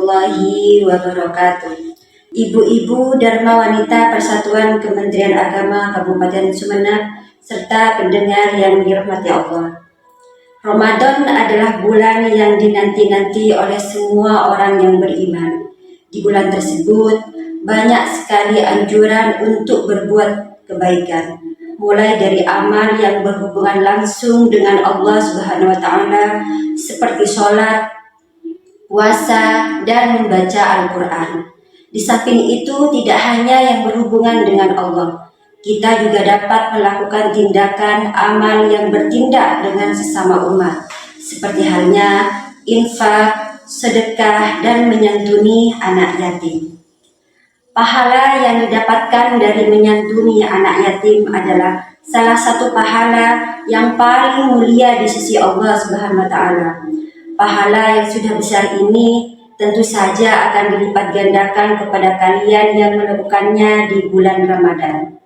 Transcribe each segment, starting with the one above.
warahmatullahi wabarakatuh. Ibu-ibu Dharma Wanita Persatuan Kementerian Agama Kabupaten Sumeneb serta pendengar yang dirahmati Allah. Ramadan adalah bulan yang dinanti-nanti oleh semua orang yang beriman. Di bulan tersebut banyak sekali anjuran untuk berbuat kebaikan, mulai dari amal yang berhubungan langsung dengan Allah Subhanahu wa taala seperti sholat, puasa, dan membaca Al-Quran. Di samping itu tidak hanya yang berhubungan dengan Allah, kita juga dapat melakukan tindakan amal yang bertindak dengan sesama umat, seperti halnya infak, sedekah, dan menyantuni anak yatim. Pahala yang didapatkan dari menyantuni anak yatim adalah salah satu pahala yang paling mulia di sisi Allah Subhanahu wa taala. Pahala yang sudah besar ini tentu saja akan dilipat gandakan kepada kalian yang melakukannya di bulan Ramadan.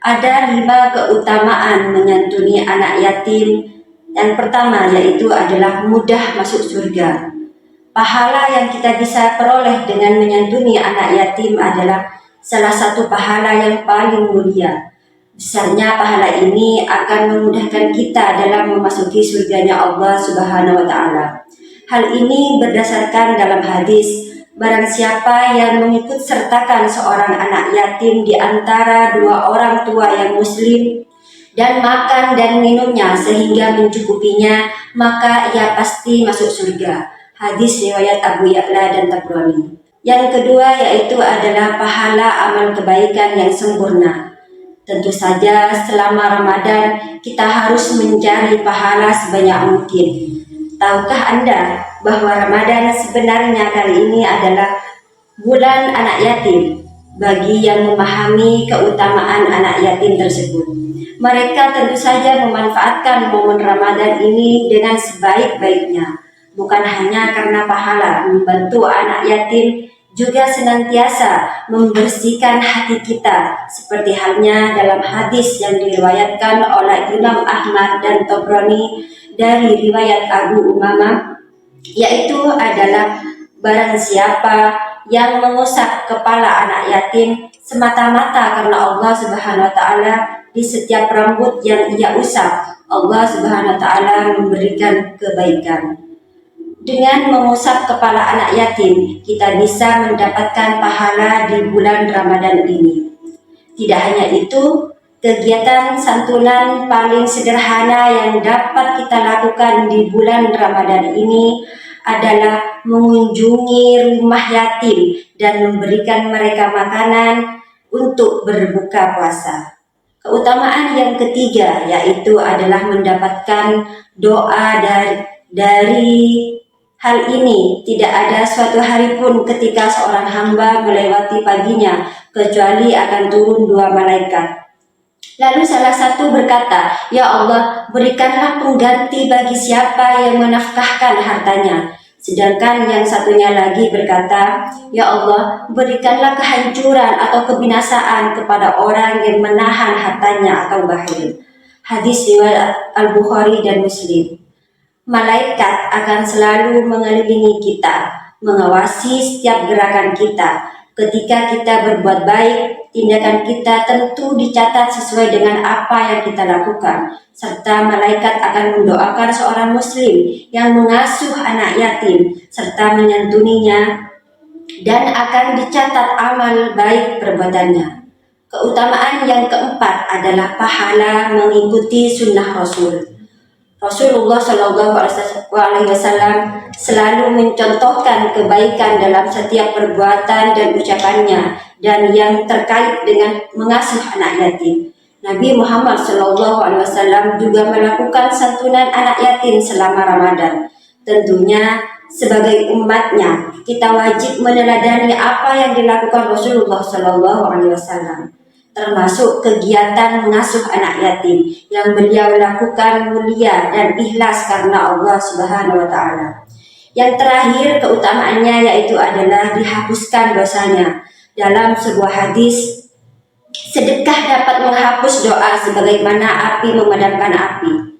Ada 5 keutamaan menyantuni anak yatim. Yang pertama yaitu adalah mudah masuk surga. Pahala yang kita bisa peroleh dengan menyantuni anak yatim adalah salah satu pahala yang paling mulia. Besarnya pahala ini akan memudahkan kita dalam memasuki surganya Allah Subhanahu wa taala. Hal ini berdasarkan dalam hadis, barang siapa yang mengikut sertakan seorang anak yatim di antara 2 orang tua yang muslim dan makan dan minumnya sehingga mencukupinya, maka ia pasti masuk surga. Hadis riwayat Abu Ya'la dan Tabrani. Yang kedua yaitu adalah pahala amal kebaikan yang sempurna. Tentu saja selama Ramadan kita harus mencari pahala sebanyak mungkin. Tahukah Anda bahwa Ramadan sebenarnya kali ini adalah bulan anak yatim? Bagi yang memahami keutamaan anak yatim tersebut, mereka tentu saja memanfaatkan momen Ramadan ini dengan sebaik-baiknya. Bukan hanya karena pahala membantu anak yatim, juga senantiasa membersihkan hati kita, seperti halnya dalam hadis yang diriwayatkan oleh Imam Ahmad dan Tabrani dari riwayat Abu Umamah, yaitu adalah barang siapa yang mengusap kepala anak yatim semata-mata karena Allah Subhanahu wa taala, di setiap rambut yang ia usap Allah Subhanahu wa taala memberikan kebaikan. Dengan mengusap kepala anak yatim, kita bisa mendapatkan pahala di bulan Ramadan ini. Tidak hanya itu, kegiatan santunan paling sederhana yang dapat kita lakukan di bulan Ramadan ini adalah mengunjungi rumah yatim dan memberikan mereka makanan untuk berbuka puasa. Keutamaan yang ketiga yaitu adalah mendapatkan doa dari hal ini. Tidak ada suatu hari pun ketika seorang hamba melewati paginya kecuali akan turun 2 malaikat. Lalu salah satu berkata, "Ya Allah, berikanlah pengganti bagi siapa yang menafkahkan hartanya." Sedangkan yang satunya lagi berkata, "Ya Allah, berikanlah kehancuran atau kebinasaan kepada orang yang menahan hartanya atau bakhil." Hadis riwayat Al-Bukhari dan Muslim. Malaikat akan selalu mengelilingi kita, mengawasi setiap gerakan kita. Ketika kita berbuat baik, tindakan kita tentu dicatat sesuai dengan apa yang kita lakukan, serta malaikat akan mendoakan seorang muslim yang mengasuh anak yatim serta menyantuninya, dan akan dicatat amal baik perbuatannya. Keutamaan yang keempat adalah pahala mengikuti sunnah Rasul. Rasulullah Shallallahu Alaihi Wasallam selalu mencontohkan kebaikan dalam setiap perbuatan dan ucapannya, dan yang terkait dengan mengasuh anak yatim. Nabi Muhammad Shallallahu Alaihi Wasallam juga melakukan santunan anak yatim selama Ramadan. Tentunya sebagai umatnya kita wajib meneladani apa yang dilakukan Rasulullah Shallallahu Alaihi Wasallam, termasuk kegiatan mengasuh anak yatim yang beliau lakukan mulia dan ikhlas karena Allah Subhanahu wa taala. Yang terakhir keutamaannya yaitu adalah dihapuskan dosanya. Dalam sebuah hadis, sedekah dapat menghapus doa sebagaimana api memadamkan api,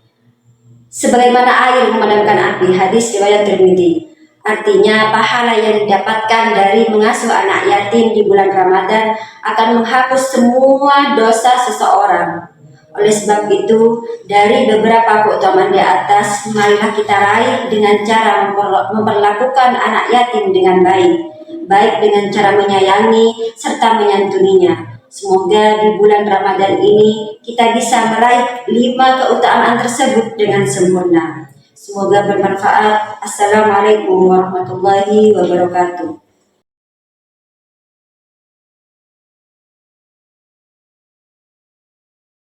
sebagaimana air memadamkan api. Hadis riwayat Tirmidzi. Artinya, pahala yang didapatkan dari mengasuh anak yatim di bulan Ramadan akan menghapus semua dosa seseorang. Oleh sebab itu, dari beberapa keutamaan di atas, marilah kita raih dengan cara memperlakukan anak yatim dengan baik dengan cara menyayangi serta menyantuninya. Semoga di bulan Ramadan ini kita bisa meraih 5 keutamaan tersebut dengan sempurna. Semoga bermanfaat. Assalamualaikum warahmatullahi wabarakatuh.